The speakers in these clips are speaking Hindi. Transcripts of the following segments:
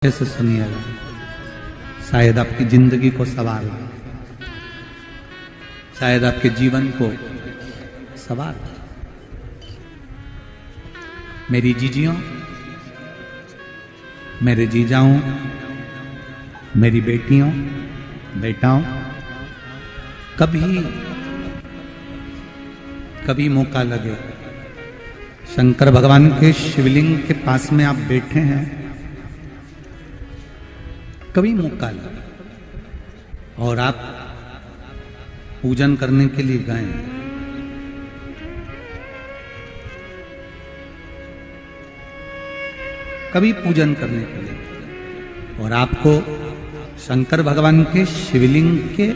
ऐसे सुनिएगा, शायद आपकी जिंदगी को सवार हो, शायद आपके जीवन को सवार हो। मेरी जीजियों, मेरे जीजाओं, मेरी बेटियों, बेटाओं, कभी मौका लगे, शंकर भगवान के शिवलिंग के पास में आप बैठे हैं, कभी मौका लगे और आप पूजन करने के लिए गए, कभी पूजन करने के लिए और आपको शंकर भगवान के शिवलिंग के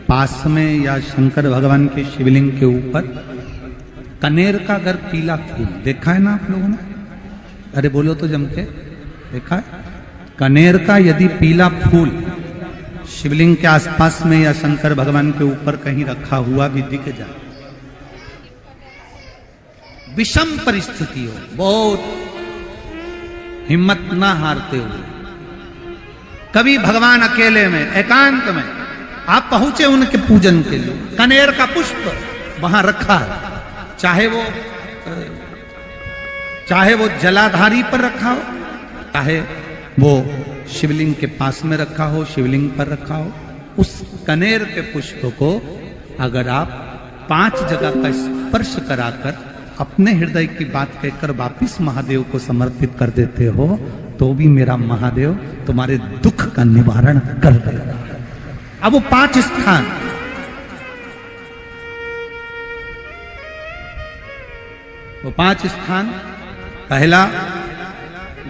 पास में या शंकर भगवान के शिवलिंग के ऊपर कनेर का अगर पीला फूल देखा है ना आप लोगों ने? अरे बोलो तो जम के, देखा है? कनेर का यदि पीला फूल शिवलिंग के आसपास में या शंकर भगवान के ऊपर कहीं रखा हुआ भी दिख जाए, विषम परिस्थिति हो, बहुत हिम्मत ना हारते हुए, कभी भगवान अकेले में एकांत में आप पहुंचे उनके पूजन के लिए, कनेर का पुष्प वहां रखा है, चाहे वो जलाधारी पर रखा हो, चाहे वो शिवलिंग के पास में रखा हो, शिवलिंग पर रखा हो, उस कनेर के पुष्प को अगर आप 5 जगह का स्पर्श कराकर अपने हृदय की बात कहकर वापिस महादेव को समर्पित कर देते हो, तो भी मेरा महादेव तुम्हारे दुख का निवारण कर देगा। अब वो 5 स्थान, वो 5 स्थान, पहला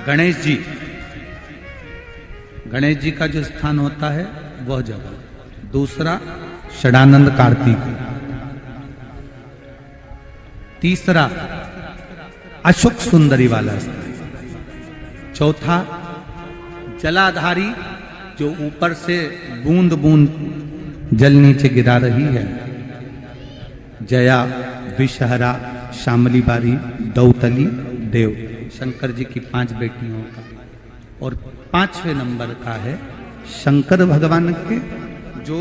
गणेश जी, गणेश जी का जो स्थान होता है वह जगह, दूसरा षडानंद कार्तिक, तीसरा अशोक सुंदरी वाला स्थान, चौथा जलाधारी जो ऊपर से बूंद बूंद जल नीचे गिरा रही है, जया, विषहरा, शामली बारी, दौतली, देव, शंकर जी की 5 बेटियों का, और 5वें नंबर का है शंकर भगवान के, जो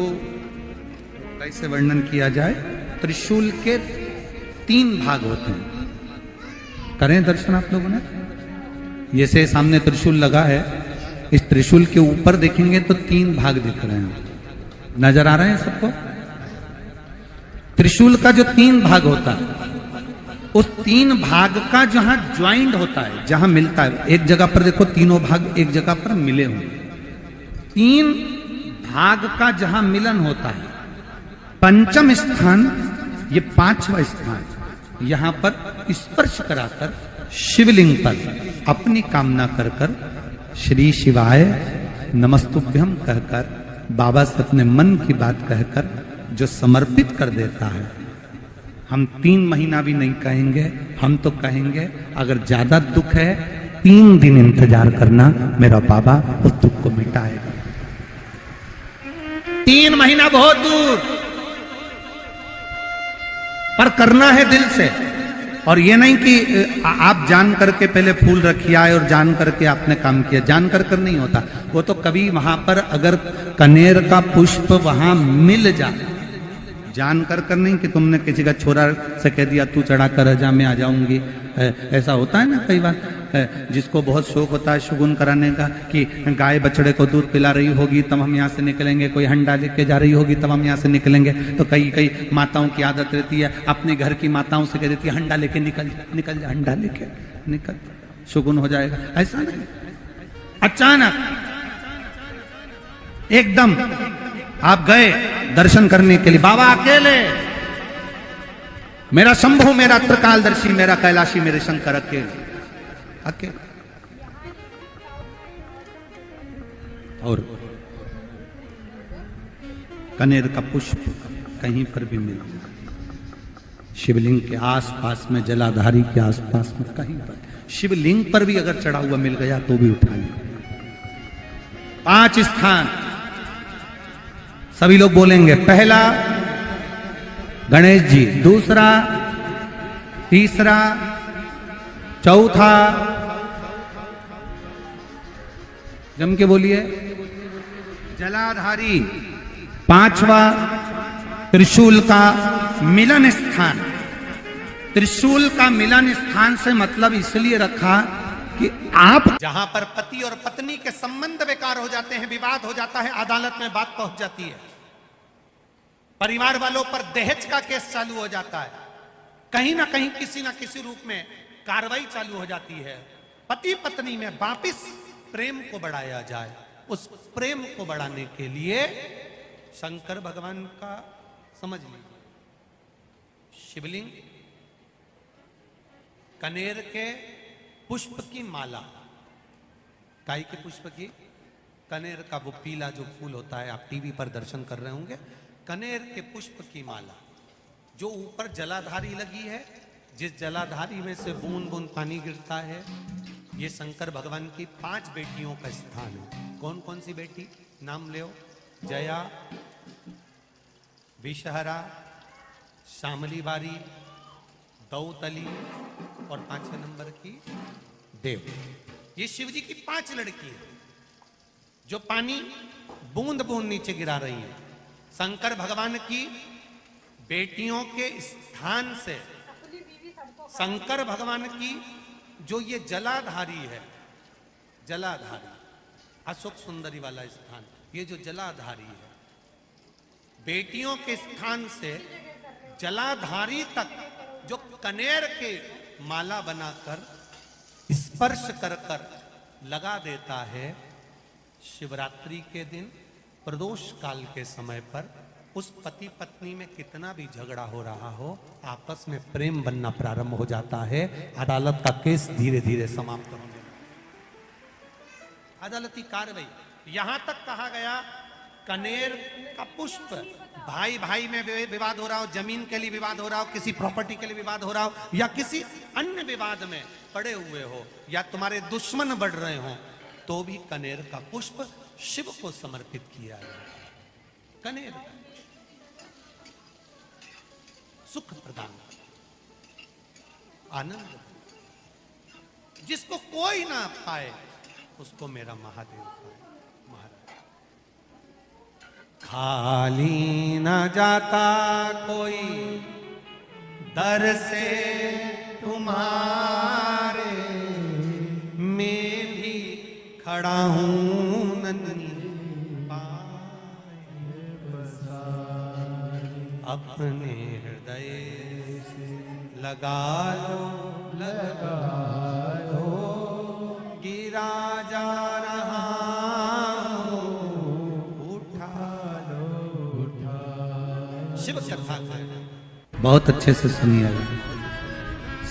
कैसे वर्णन किया जाए, त्रिशूल के 3 भाग होते हैं। करें दर्शन आप लोगों ने? ये से सामने त्रिशूल लगा है, इस त्रिशूल के ऊपर देखेंगे तो 3 भाग दिख रहे हैं, नजर आ रहे हैं सबको? त्रिशूल का जो 3 भाग होता है, उस 3 भाग का जहां ज्वाइंट होता है, जहां मिलता है, एक जगह पर देखो तीनों भाग एक जगह पर मिले हुए, 3 भाग का जहां मिलन होता है, 5वां स्थान, ये 5वां स्थान, यहां पर स्पर्श कराकर शिवलिंग पर अपनी कामना कर कर श्री शिवाय नमस्तुभ्यम कहकर बाबा से अपने मन की बात कहकर जो समर्पित कर देता है, हम 3 महीना भी नहीं कहेंगे, हम तो कहेंगे अगर ज्यादा दुख है 3 दिन इंतजार करना, मेरा बाबा उस दुख को मिटाएगा। 3 महीना बहुत दूर, पर करना है दिल से। और ये नहीं कि आप जान करके पहले फूल रखिए आए और जान करके आपने काम किया, जान कर नहीं होता वो तो। कभी वहां पर अगर कनेर का पुष्प वहां मिल जाए, जान कर नहीं कि तुमने किसी का छोरा से कह दिया तू चढ़ा कर जा, मैं आ जाऊंगी, ऐसा होता है ना कई बार, जिसको बहुत शौक होता है शुगुन कराने का, कि गाय बछड़े को दूध पिला रही होगी तब हम यहाँ से निकलेंगे, कोई हंडा लेके जा रही होगी तब हम यहाँ से निकलेंगे। तो कई माताओं की आदत रहती है, अपने घर की माताओं से कह देती है हंडा लेके निकल जा, हंडा लेके निकल, शुगुन हो जाएगा। ऐसा नहीं, अचानक एकदम आप गए दर्शन करने के लिए, बाबा अकेले, मेरा शंभु, मेरा त्रिकालदर्शी, मेरा कैलाशी, मेरे शंकर अकेले, और कनेर का पुष्प कहीं पर भी मिला, शिवलिंग के आसपास में, जलाधारी के आसपास में कहीं पर, शिवलिंग पर भी अगर चढ़ा हुआ मिल गया तो भी उठा लिया। 5 स्थान सभी लोग बोलेंगे, पहला गणेश जी, दूसरा, तीसरा, चौथा, जम के बोलिए। जलाधारी, पांचवा त्रिशूल का मिलन स्थान। त्रिशूल का मिलन स्थान से मतलब इसलिए रखा कि आप जहां पर पति और पत्नी के संबंध बेकार हो जाते हैं, विवाद हो जाता है, अदालत में बात पहुंच जाती है, परिवार वालों पर दहेज का केस चालू हो जाता है, कहीं ना कहीं किसी ना किसी रूप में कार्रवाई चालू हो जाती है, पति पत्नी में वापिस प्रेम को बढ़ाया जाए, उस प्रेम को बढ़ाने के लिए शंकर भगवान का समझ लीजिए शिवलिंग, कनेर के पुष्प की माला, काय के पुष्प की, कनेर का वो पीला जो फूल होता है, आप टीवी पर दर्शन कर रहे होंगे, कनेर के पुष्प की माला जो ऊपर जलाधारी लगी है, जिस जलाधारी में से बूंद बूंद पानी गिरता है, ये शंकर भगवान की 5 बेटियों का स्थान है। कौन कौन सी बेटी नाम ले? जया, विषहरा, शामली बारी, दौतली और 5वें नंबर की देव। ये शिव जी की 5 लड़की है जो पानी बूंद बूंद नीचे गिरा रही है। शंकर भगवान की बेटियों के स्थान से शंकर भगवान की जो ये जलाधारी है, जलाधारी अशोक सुंदरी वाला स्थान, ये जो जलाधारी है, बेटियों के स्थान से जलाधारी तक जो कनेर के माला बनाकर स्पर्श कर कर लगा देता है, शिवरात्रि के दिन प्रदोष काल के समय पर उस पति पत्नी में कितना भी झगड़ा हो रहा हो, आपस में प्रेम बनना प्रारंभ हो जाता है। अदालत का केस धीरे धीरे समाप्त होने लगता है। अदालती कार्रवाई यहां तक कहा गया, कनेर का पुष्प, भाई भाई में विवाद हो रहा हो, जमीन के लिए विवाद हो रहा हो, किसी प्रॉपर्टी के लिए विवाद हो रहा हो, या किसी अन्य विवाद में पड़े हुए हो, या तुम्हारे दुश्मन बढ़ रहे हो, तो भी कनेर का पुष्प शिव को समर्पित किया जाए। कनेर सुख प्रदान, आनंद, जिसको कोई ना पाए उसको मेरा महादेव पाए। खाली न जाता कोई दर से तुम्हारे, मैं भी खड़ा हूं नन्ही अपने हृदय से लगा लो, लगा लो, गिरा जा रहा हो, उठा लो, उठा। शिव कथा बहुत अच्छे से सुनिएगा,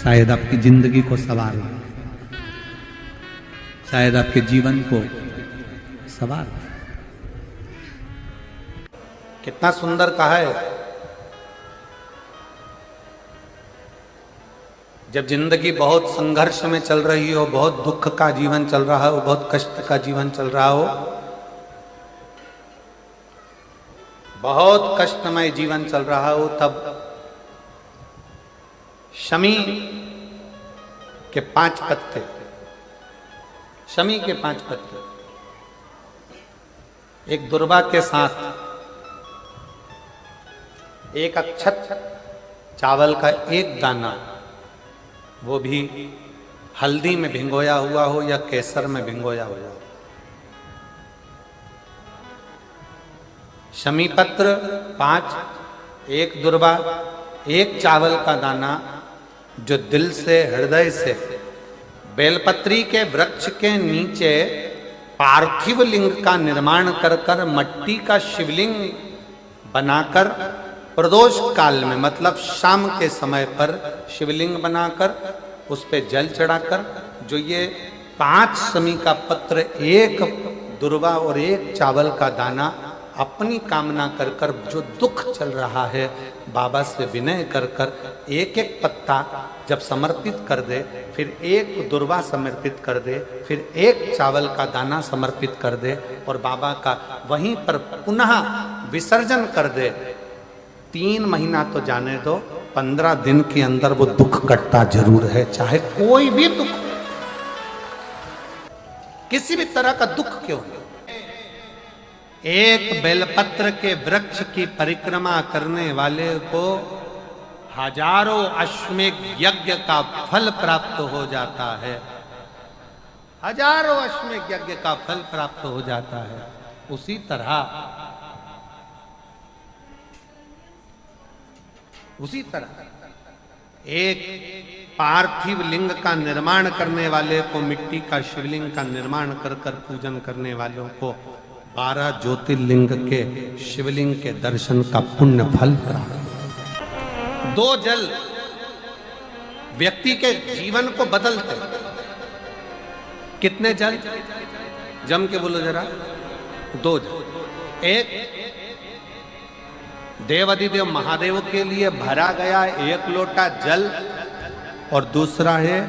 शायद आपकी जिंदगी को सवार, शायद आपके जीवन को सवार। कितना सुंदर कहा है। जब जिंदगी बहुत संघर्ष में चल रही हो, बहुत दुख का जीवन चल रहा हो, बहुत कष्ट का जीवन चल रहा हो, बहुत कष्टमय जीवन चल रहा हो, तब शमी के 5 पत्ते, शमी के 5 पत्ते, एक दुर्वा के साथ एक अक्षत चावल का एक दाना, वो भी हल्दी में भिंगोया हुआ हो या केसर में भिंगोया हुआ हो, शमी पत्र 5, एक दुर्वा, एक चावल का दाना, जो दिल से, हृदय से बेलपत्री के वृक्ष के नीचे पार्थिव लिंग का निर्माण कर कर, मट्टी का शिवलिंग बनाकर, प्रदोष काल में मतलब शाम के समय पर शिवलिंग बनाकर उस पे जल चढ़ाकर, जो ये 5 शमी का पत्र, एक दुर्वा और एक चावल का दाना, अपनी कामना कर कर जो दुख चल रहा है, बाबा से विनय कर कर एक एक पत्ता जब समर्पित कर दे, फिर एक दुर्वा समर्पित कर दे, फिर एक चावल का दाना समर्पित कर दे, और बाबा का वहीं पर पुनः विसर्जन कर दे, 3 महीना तो जाने दो, 15 दिन के अंदर वो दुख कटता जरूर है, चाहे कोई भी दुख। किसी भी तरह का दुख क्यों हो, एक बेलपत्र के वृक्ष की परिक्रमा करने वाले को हजारों अश्वमेध यज्ञ का फल प्राप्त हो जाता है। हजारों अश्वमेध यज्ञ का फल प्राप्त हो जाता है। उसी तरह एक पार्थिव लिंग का निर्माण करने वाले को, मिट्टी का शिवलिंग का निर्माण कर कर पूजन करने वालों को 12 ज्योतिर्लिंग के शिवलिंग के दर्शन का पुण्य फल प्राप्त। 2 जल व्यक्ति के जीवन को बदलते। कितने जल? जम के बोलो जरा। 2 जल। एक देवाधिदेव महादेव के लिए भरा गया 1 लोटा जल, और दूसरा है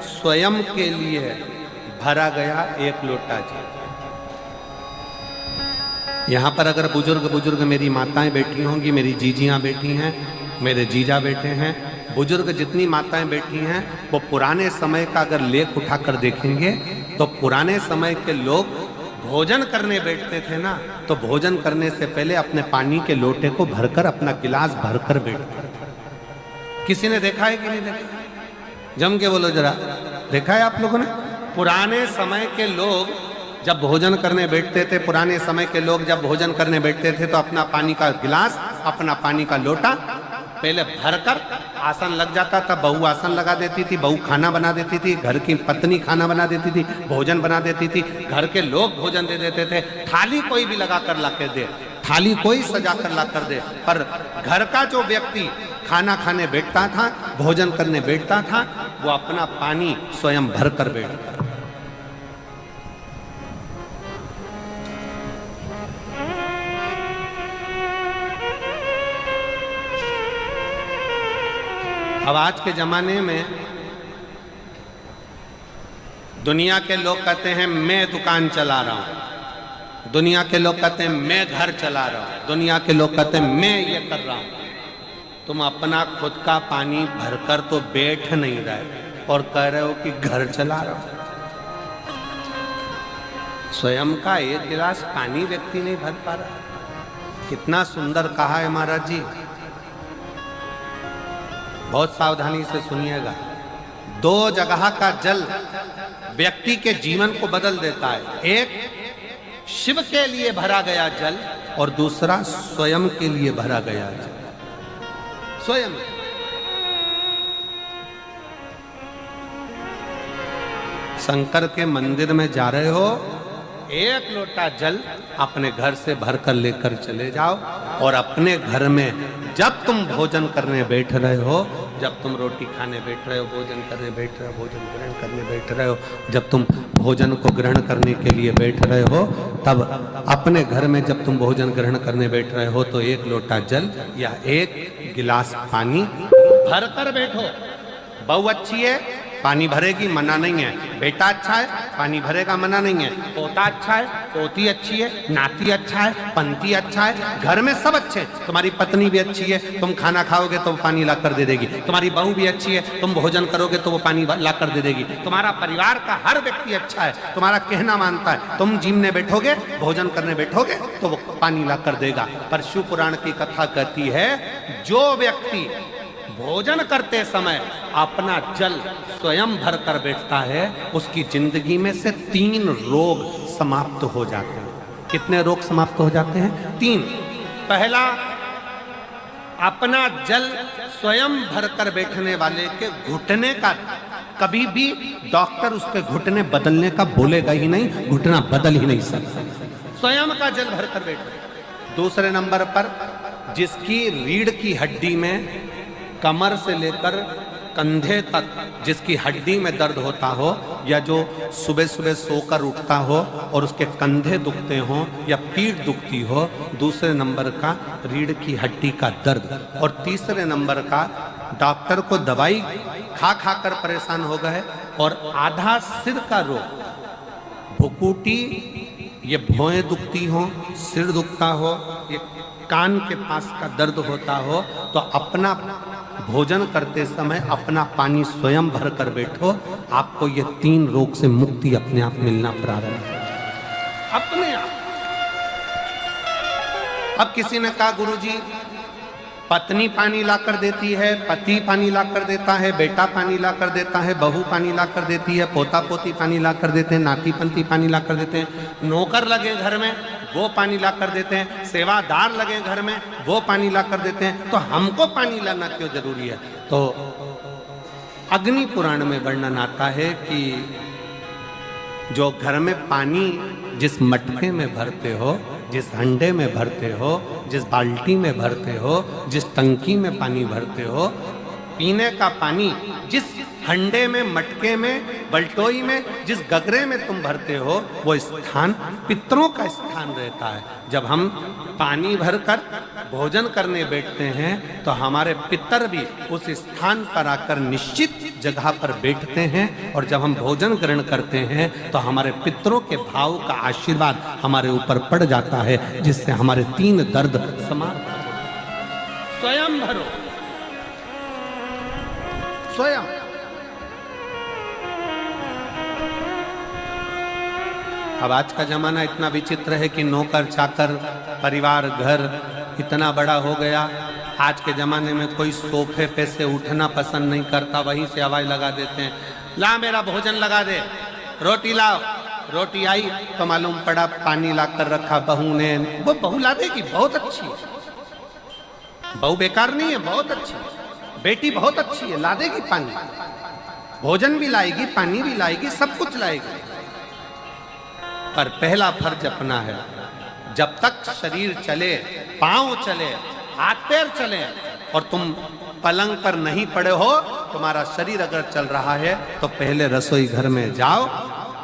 स्वयं के लिए भरा गया 1 लोटा जल। यहां पर अगर बुजुर्ग मेरी माताएं बैठी होंगी, मेरी जीजियां बैठी हैं, मेरे जीजा बैठे हैं, बुजुर्ग जितनी माताएं बैठी हैं, वो पुराने समय का अगर लेख उठाकर देखेंगे तो पुराने समय के लोग भोजन करने बैठते थे ना, तो भोजन करने से पहले अपने पानी के लोटे को भरकर, अपना गिलास भरकर बैठते थे। किसी ने देखा है कि नहीं देखा? जम के बोलो जरा। देखा है आप लोगों ने? पुराने समय के लोग जब भोजन करने बैठते थे, पुराने समय के लोग जब भोजन करने बैठते थे तो अपना पानी का गिलास, अपना पानी का लोटा पहले भरकर आसन लग जाता था। बहू आसन लगा देती थी, बहू खाना बना देती थी, घर की पत्नी खाना बना देती थी, भोजन बना देती थी, घर के लोग भोजन दे देते थे। थाली कोई भी लगा कर ला कर दे, थाली कोई सजा कर ला कर दे, पर घर का जो व्यक्ति खाना खाने बैठता था, भोजन करने बैठता था, वो अपना पानी स्वयं भर कर बैठता। अब आज के जमाने में दुनिया के लोग कहते हैं मैं दुकान चला रहा हूं, दुनिया के लोग कहते हैं मैं घर चला रहा हूं, दुनिया के लोग कहते हैं मैं ये कर रहा हूं। तुम अपना खुद का पानी भरकर तो बैठ नहीं रहे और कह रहे हो कि घर चला रहा हूं। स्वयं का 1 गिलास पानी व्यक्ति नहीं भर पा रहा। कितना सुंदर कहा है महाराज जी। बहुत सावधानी से सुनिएगा। 2 जगह का जल व्यक्ति के जीवन को बदल देता है। एक शिव के लिए भरा गया जल और दूसरा स्वयं के लिए भरा गया जल। स्वयं शंकर के मंदिर में जा रहे हो, 1 लोटा जल अपने घर से भरकर लेकर चले जाओ, और अपने घर में जब तुम भोजन करने बैठ रहे हो, जब तुम रोटी खाने बैठ रहे हो, भोजन करने बैठ रहे हो, भोजन ग्रहण करने बैठ रहे हो, जब तुम भोजन को ग्रहण करने के लिए बैठ रहे हो, तब अपने घर में जब तुम भोजन ग्रहण करने बैठ रहे हो तो 1 लोटा जल या 1 गिलास पानी भर कर बैठो। बहू अच्छी है, पानी भरेगी, मना नहीं है। बेटा अच्छा है, पानी भरेगा, मना नहीं है। पोता अच्छा है, पोती अच्छी है, नाती अच्छा है, पंती अच्छा है, घर में सब अच्छे। तुम्हारी पत्नी भी अच्छी है, तुम खाना खाओगे तो वो पानी ला कर दे देगी। तुम्हारी बहू भी अच्छी है, तुम भोजन करोगे तो वो पानी ला कर दे देगी। तुम्हारा परिवार का हर व्यक्ति अच्छा है, तुम्हारा कहना मानता है। तुम जिमने बैठोगे, भोजन करने बैठोगे तो वो पानी ला कर देगा। पर शिव पुराण की कथा कहती है, जो व्यक्ति भोजन करते समय अपना जल स्वयं भर कर बैठता है, उसकी जिंदगी में से 3 रोग समाप्त हो जाते हैं। कितने रोग समाप्त हो जाते हैं? 3। पहला, अपना जल स्वयं भर कर बैठने वाले के घुटने का कभी भी डॉक्टर उसके घुटने बदलने का बोलेगा ही नहीं, घुटना बदल ही नहीं सकता। स्वयं का जल भर कर बैठे। दूसरे नंबर पर, जिसकी रीढ़ की हड्डी में कमर से लेकर कंधे तक जिसकी हड्डी में दर्द होता हो, या जो सुबह सुबह सोकर उठता हो और उसके कंधे दुखते हो या पीठ दुखती हो। दूसरे नंबर का रीढ़ की हड्डी का दर्द। और तीसरे नंबर का, डॉक्टर को दवाई खा खा कर परेशान हो गए और आधा सिर का रोग, भुकुटी, ये भौएं दुखती हो, सिर दुखता हो, ये कान के पास का दर्द होता हो, तो अपना भोजन करते समय अपना पानी स्वयं भर कर बैठो, आपको ये 3 रोग से मुक्ति अपने आप मिलना प्रारंभ हो, अपने आप। अब किसी ने कहा गुरुजी पत्नी पानी ला कर देती है, पति पानी ला कर देता है, बेटा पानी ला कर देता है, बहू पानी ला कर देती है, पोता पोती पानी ला कर देते हैं, नाती पंती पानी ला कर देते हैं, नौकर लगे घर में वो पानी ला कर देते हैं, सेवादार लगे घर में वो पानी ला कर देते हैं, तो हमको पानी लाना क्यों जरूरी है? तो अग्नि पुराण में वर्णन आता है कि जो घर में पानी जिस मटके में भरते हो, जिस हंडे में भरते हो, जिस बाल्टी में भरते हो, जिस टंकी में पानी भरते हो, पीने का पानी जिस हंडे में, मटके में, बल्टोई में, जिस गगरे में तुम भरते हो, वो स्थान पितरों का स्थान रहता है। जब हम पानी भरकर भोजन करने बैठते हैं तो हमारे पितर भी उस स्थान पर आकर निश्चित जगह पर बैठते हैं, और जब हम भोजन ग्रहण करते हैं तो हमारे पितरों के भाव का आशीर्वाद हमारे ऊपर पड़ जाता है, जिससे हमारे 3 दर्द समाप्त हो। स्वयं भरो, स्वयं। अब आज का जमाना इतना विचित्र है कि नौकर चाकर, परिवार, घर इतना बड़ा हो गया। आज के ज़माने में कोई सोफे पे से उठना पसंद नहीं करता, वहीं से आवाज़ लगा देते हैं, ला मेरा भोजन लगा दे, रोटी लाओ। रोटी आई तो मालूम पड़ा पानी ला कर रखा बहू ने। वो बहू ला देगी, बहुत अच्छी है, बहू बेकार नहीं है, बहुत अच्छी है, बेटी बहुत अच्छी है, ला देगी पानी, भोजन भी लाएगी, पानी भी लाएगी, सब कुछ लाएगी। पर पहला फर्ज अपना है, जब तक शरीर चले, पांव चले, हाथ पैर चले और तुम पलंग पर नहीं पड़े हो, तुम्हारा शरीर अगर चल रहा है तो पहले रसोई घर में जाओ,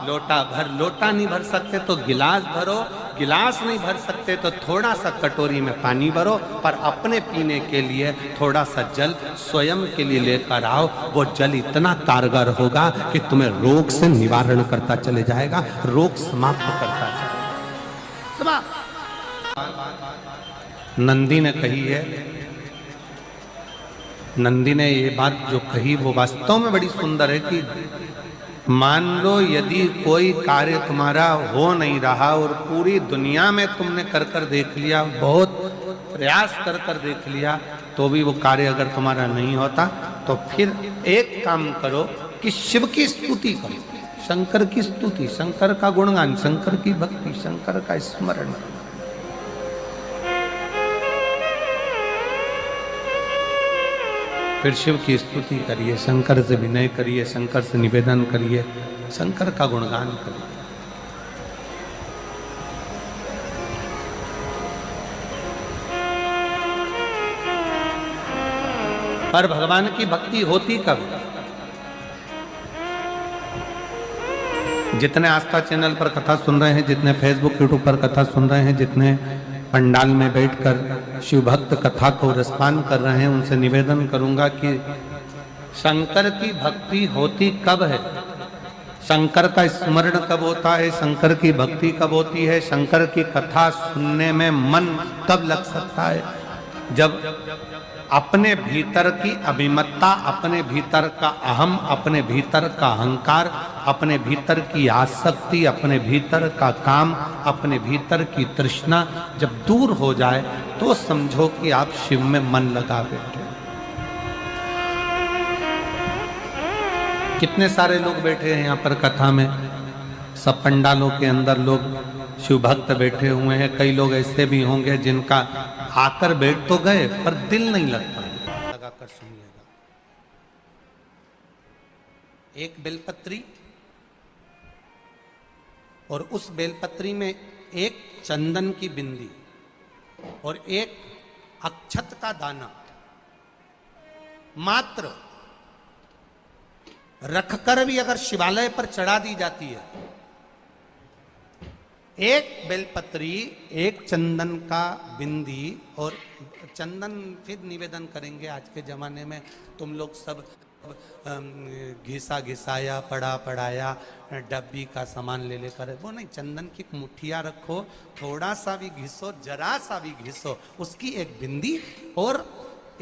लोटा भर, लोटा नहीं भर सकते तो गिलास भरो, गिलास नहीं भर सकते तो थोड़ा सा कटोरी में पानी भरो, पर अपने पीने के लिए थोड़ा सा जल स्वयं के लिए लेकर आओ। वो जल इतना कारगर होगा कि तुम्हें रोग से निवारण करता चले जाएगा, रोग समाप्त करता चलेगा। नंदी ने कही है, नंदी ने ये बात जो कही वो वास्तव में बड़ी सुंदर है कि मान लो यदि कोई कार्य तुम्हारा हो नहीं रहा और पूरी दुनिया में तुमने कर कर देख लिया, बहुत प्रयास कर कर देख लिया, तो भी वो कार्य अगर तुम्हारा नहीं होता, तो फिर एक काम करो कि शिव की स्तुति करो, शंकर की स्तुति, शंकर का गुणगान, शंकर की भक्ति, शंकर का स्मरण। फिर शिव की स्तुति करिए, शंकर से विनय करिए, शंकर से निवेदन करिए, शंकर का गुणगान करिए। पर भगवान की भक्ति होती कब? जितने आस्था चैनल पर कथा सुन रहे हैं, जितने फेसबुक यूट्यूब पर कथा सुन रहे हैं, जितने पंडाल में बैठकर शिव भक्त कथा को रसपान कर रहे हैं, उनसे निवेदन करूंगा कि शंकर की भक्ति होती कब है, शंकर का स्मरण कब होता है, शंकर की भक्ति कब होती है, शंकर की कथा सुनने में मन कब लग सकता है, जब अपने भीतर की अभिमत्ता, अपने भीतर का अहम, अपने भीतर का अहंकार, अपने भीतर की आसक्ति, अपने भीतर का काम, अपने भीतर की तृष्णा जब दूर हो जाए तो समझो कि आप शिव में मन लगा बैठे। कितने सारे लोग बैठे हैं यहाँ पर कथा में, सब पंडालों के अंदर लोग शिव भक्त बैठे हुए हैं। कई लोग ऐसे भी होंगे जिनका आकर बैठ तो गए पर दिल नहीं लगता। लगाकर सुनिएगा, एक बेलपत्री और उस बेलपत्री में एक चंदन की बिंदी और एक अक्षत का दाना मात्र रखकर भी अगर शिवालय पर चढ़ा दी जाती है, एक बेलपत्री, एक चंदन का बिंदी, और चंदन फिर निवेदन करेंगे। आज के ज़माने में तुम लोग सब घिसा घिसाया, पड़ा पढ़ाया, डब्बी का सामान ले लेकर, वो नहीं, चंदन की मुठिया रखो, थोड़ा सा भी घिसो, जरा सा भी घिसो, उसकी एक बिंदी और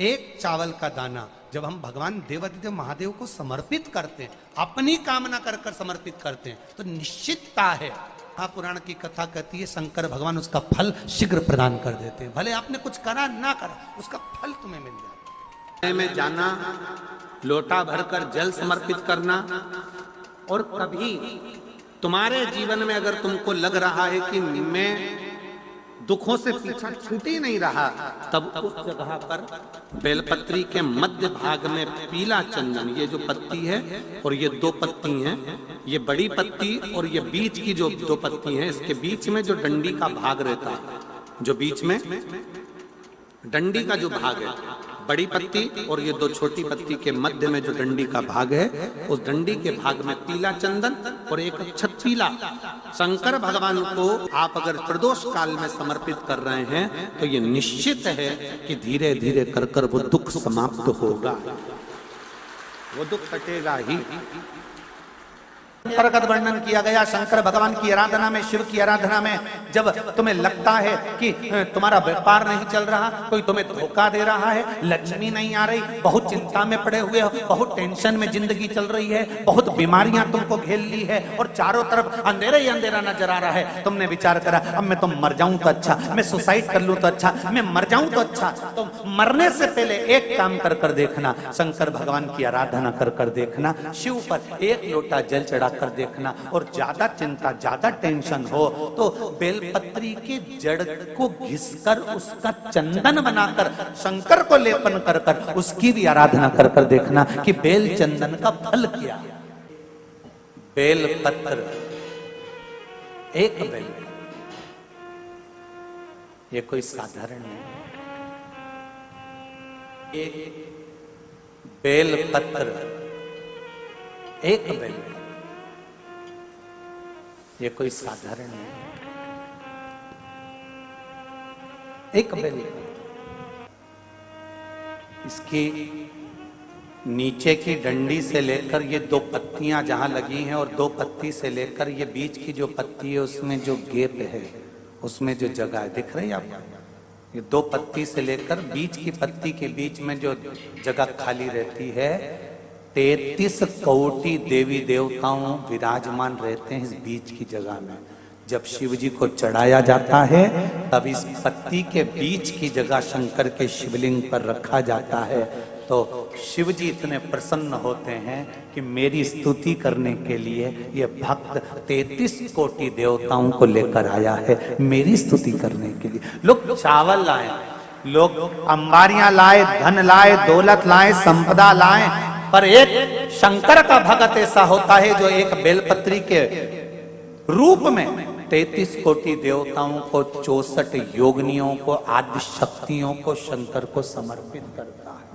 एक चावल का दाना जब हम भगवान देवादिदेव महादेव को समर्पित करते हैं, अपनी कामना कर कर समर्पित करते हैं, तो निश्चितता है, महापुराण की कथा कहती है शंकर भगवान उसका फल शीघ्र प्रदान कर देते हैं। भले आपने कुछ करा ना करा, उसका फल तुम्हें मिल जाए। में जाना, लोटा भरकर जल समर्पित करना, और कभी तुम्हारे जीवन में अगर तुमको लग रहा है कि मैं दुखों से पीछा छूट ही नहीं रहा, तब उस जगह पर बेलपत्री के मध्य भाग में पीला चंदन, ये जो पत्ती है और ये दो पत्ती हैं, ये बड़ी पत्ती और ये बीच की जो दो पत्ती हैं, इसके बीच में जो डंडी का भाग रहता है, जो बीच में डंडी का जो भाग है, बड़ी पत्ती और ये दो छोटी पत्ती के मध्य में जो डंडी का भाग है, उस डंडी के भाग में पीला चंदन और एक अक्षत पीला शंकर भगवान को आप अगर प्रदोष काल में समर्पित कर रहे हैं, तो ये निश्चित है कि धीरे धीरे कर कर वो दुख समाप्त होगा, वो दुख कटेगा ही। प्रगत वर्णन किया गया शंकर भगवान की आराधना में, शिव की आराधना में, जब तुम्हें लगता है कि तुम्हारा व्यापार नहीं चल रहा, कोई तुम्हें धोखा दे रहा है, लक्ष्मी नहीं आ रही, बहुत चिंता में पड़े हुए हो, बहुत टेंशन में जिंदगी चल रही है, बहुत बीमारियां तुमको घेर ली है और चारों तरफ अंधेरा ही अंधेरा नजर आ रहा है, तुमने विचार करा अब मैं तो मर जाऊं तो अच्छा, मैं सुसाइड कर लूं तो अच्छा, मैं मर जाऊं तो अच्छा, तो मरने से पहले एक काम कर कर देखना, शंकर भगवान की आराधना कर कर देखना, शिव पर एक लोटा जल चढ़ा कर देखना, और ज्यादा चिंता ज्यादा टेंशन हो तो बेलपत्री के जड़ को घिसकर उसका चंदन बनाकर शंकर को लेपन कर कर उसकी भी आराधना कर कर देखना कि बेल चंदन का फल क्या। बेलपत्र, एक बेल, ये कोई साधारण नहीं, एक बेलपत्र, एक बेल, ये कोई साधारण नहीं, एक बेल। इसकी नीचे की डंडी से लेकर ये दो पत्तियां जहां लगी हैं, और दो पत्ती से लेकर ये बीच की जो पत्ती है उसमें जो गैप है, उसमें जो जगह है, दिख रही है आपको? ये दो पत्ती से लेकर बीच की पत्ती के बीच में जो जगह खाली रहती है, 33 कोटि देवी देवताओं विराजमान रहते हैं इस बीच की जगह में। जब शिव जी को चढ़ाया जाता है तब इस पत्ती के बीच की जगह शंकर के शिवलिंग पर रखा जाता है, तो शिव जी इतने प्रसन्न होते हैं कि मेरी स्तुति करने के लिए ये भक्त 33 कोटि देवताओं को लेकर आया है, मेरी स्तुति करने के लिए। लोग चावल लाए, लोग अंबारियां लाए, धन लाए, दौलत लाए, संपदा लाए, पर एक शंकर का भक्त ऐसा होता है जो एक बेलपत्री के रूप में 33 कोटि देवताओं को, 64 योगिनियों को, आदि शक्तियों को शंकर को समर्पित करता है।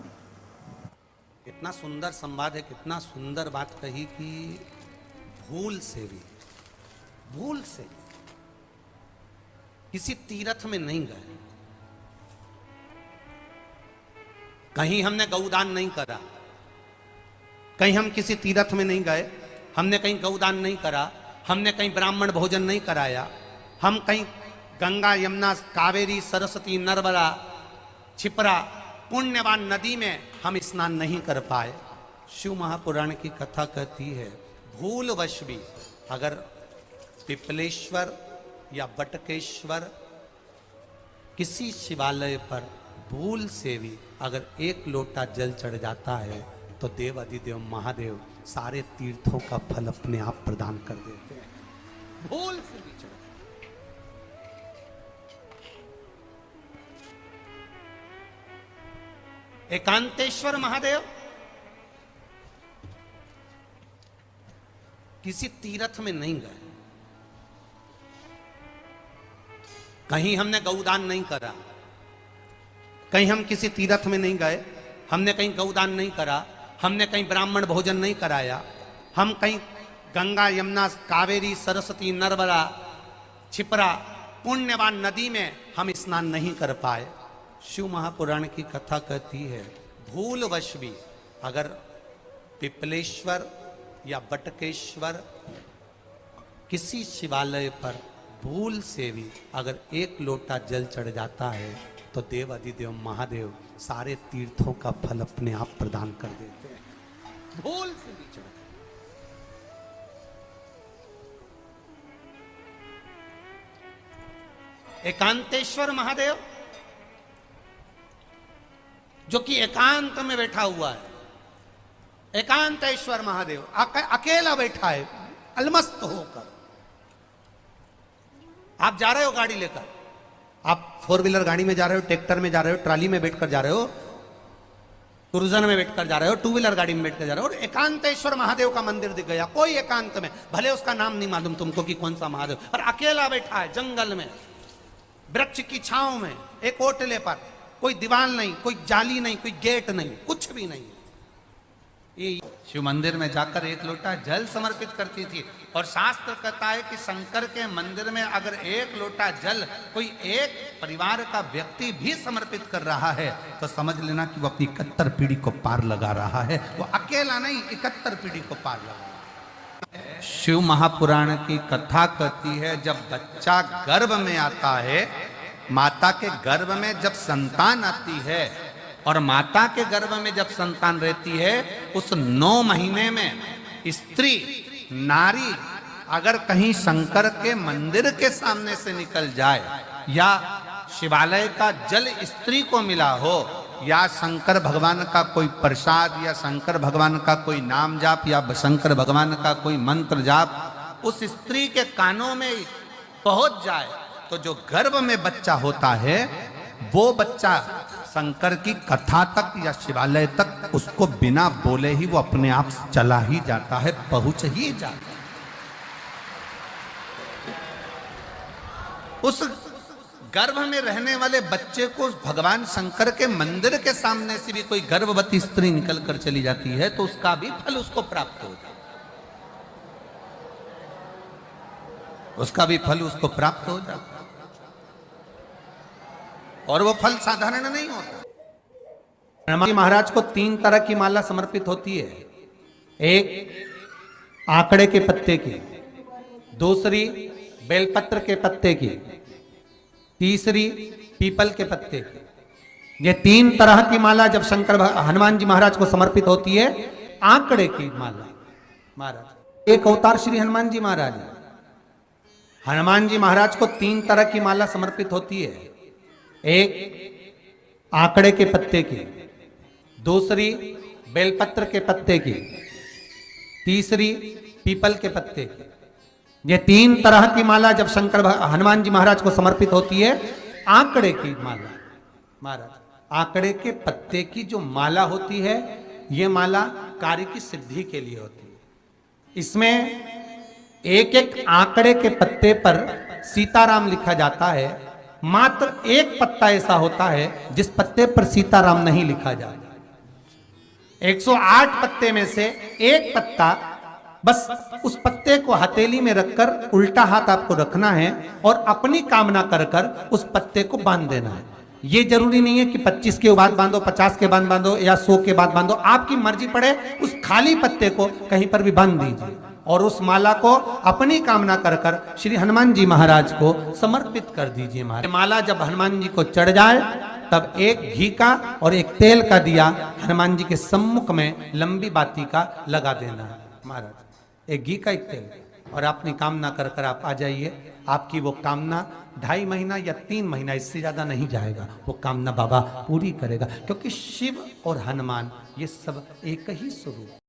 कितना सुंदर संवाद है, कितना सुंदर बात कही कि भूल से भी, भूल से किसी तीर्थ में नहीं गए, कहीं हमने गौदान नहीं करा, कहीं हम किसी तीर्थ में नहीं गए, हमने कहीं गौदान नहीं करा, हमने कहीं ब्राह्मण भोजन नहीं कराया, हम कहीं गंगा यमुना कावेरी सरस्वती नर्मदा छिपरा पुण्यवान नदी में हम स्नान नहीं कर पाए। शिव महापुराण की कथा कहती है भूलवश भी अगर पिपलेश्वर या बटकेश्वर किसी शिवालय पर भूल से भी अगर एक लोटा जल चढ़ जाता है तो देव अधिदेव महादेव सारे तीर्थों का फल अपने आप प्रदान कर देते हैं। भूल से भी चढ़, एकांतेश्वर महादेव किसी तीर्थ में नहीं गए, कहीं हमने गौदान नहीं करा, कहीं हम किसी तीर्थ में नहीं गए, हमने कहीं गौदान नहीं करा, हमने कहीं ब्राह्मण भोजन नहीं कराया, हम कहीं गंगा यमुना कावेरी सरस्वती नर्मदा छिपरा पुण्यवान नदी में हम स्नान नहीं कर पाए। शिव महापुराण की कथा कहती है भूलवश भी अगर पिपलेश्वर या बटकेश्वर किसी शिवालय पर भूल से भी अगर एक लोटा जल चढ़ जाता है तो देव अधिदेव महादेव सारे तीर्थों का फल अपने आप प्रदान कर देते हैं, भूल से भी चढ़। एकांतेश्वर महादेव जो कि एकांत में बैठा हुआ है, एकांतेश्वर महादेव अकेला बैठा है अलमस्त होकर। आप जा रहे हो गाड़ी लेकर, आप 4 व्हीलर गाड़ी में जा रहे हो, ट्रैक्टर में जा रहे हो, ट्राली में बैठकर जा रहे हो, क्रूजर में बैठकर जा रहे हो, 2 व्हीलर गाड़ी में बैठकर जा रहे हो, और एकांतेश्वर महादेव का मंदिर दिख गया, कोई एकांत में, भले उसका नाम नहीं मालूम तुमको कि कौन सा महादेव, पर अकेला बैठा है जंगल में, वृक्ष की छांव में, एक ओटले पर, कोई दीवार नहीं, कोई जाली नहीं, कोई गेट नहीं, कुछ भी नहीं। शिव मंदिर में जाकर 1 लोटा जल समर्पित करती थी, और शास्त्र कहता है कि शंकर के मंदिर में अगर 1 लोटा जल कोई एक परिवार का व्यक्ति भी समर्पित कर रहा है तो समझ लेना कि वो अपनी 71 पीढ़ी को पार लगा रहा है। वो अकेला नहीं, 71 पीढ़ी को पार लगा रहा है। शिव महापुराण की कथा कहती है, जब बच्चा गर्भ में आता है, माता के गर्भ में जब संतान आती है और माता के गर्भ में जब संतान रहती है, उस 9 महीने में स्त्री नारी अगर कहीं शंकर के मंदिर के सामने से निकल जाए, या शिवालय का जल स्त्री को मिला हो, या शंकर भगवान का कोई प्रसाद, या शंकर भगवान का कोई नाम जाप, या शंकर भगवान का कोई मंत्र जाप उस स्त्री के कानों में पहुंच जाए, तो जो गर्भ में बच्चा होता है वो बच्चा शंकर की कथा तक या शिवालय तक उसको बिना बोले ही वो अपने आप चला ही जाता है, पहुंच ही जाता है। उस गर्भ में रहने वाले बच्चे को भगवान शंकर के मंदिर के सामने से भी कोई गर्भवती स्त्री निकल कर चली जाती है तो उसका भी फल उसको प्राप्त हो जाता है, उसका भी फल उसको प्राप्त हो जाता है। और वो फल साधारण नहीं होता। हनुमान महाराज को 3 तरह की माला समर्पित होती है, एक आंकड़े के पत्ते की, दूसरी बेलपत्र के पत्ते की, तीसरी पीपल के पत्ते की। ये 3 तरह की माला जब हनुमान जी महाराज को समर्पित होती है, आंकड़े की माला महाराज एक अवतार श्री हनुमान जी महाराज है। हनुमान जी महाराज को 3 तरह की माला समर्पित होती है, एक आंकड़े के पत्ते की, दूसरी बेलपत्र के पत्ते की, तीसरी पीपल के पत्ते की। ये 3 तरह की माला जब हनुमान जी महाराज को समर्पित होती है, आंकड़े की माला महाराज, आंकड़े के पत्ते की जो माला होती है, ये माला कार्य की सिद्धि के लिए होती है। इसमें एक एक आंकड़े के पत्ते पर सीताराम लिखा जाता है, मात्र एक पत्ता ऐसा होता है जिस पत्ते पर सीताराम नहीं लिखा जाता। 108 पत्ते में से एक पत्ता, बस उस पत्ते को हथेली में रखकर उल्टा हाथ आपको रखना है और अपनी कामना कर कर उस पत्ते को बांध देना है। ये जरूरी नहीं है कि 25 के बाद बांधो, 50 के बाद बांधो या 100 के बाद बांधो, आपकी मर्जी पड़े उस खाली पत्ते को कहीं पर भी बांध दीजिए और उस माला को अपनी कामना कर कर श्री हनुमान जी महाराज को समर्पित कर दीजिए। माला जब हनुमान जी को चढ़ जाए तब एक घी का और एक तेल का दिया हनुमान जी के सम्मुख में लंबी बाती का लगा देना है महाराज, एक घी का एक तेल, और अपनी कामना कर कर आप आ जाइए। आपकी वो कामना 2.5 महीना या 3 महीना, इससे ज्यादा नहीं जाएगा, वो कामना बाबा पूरी करेगा, क्योंकि शिव और हनुमान ये सब एक ही स्वरूप।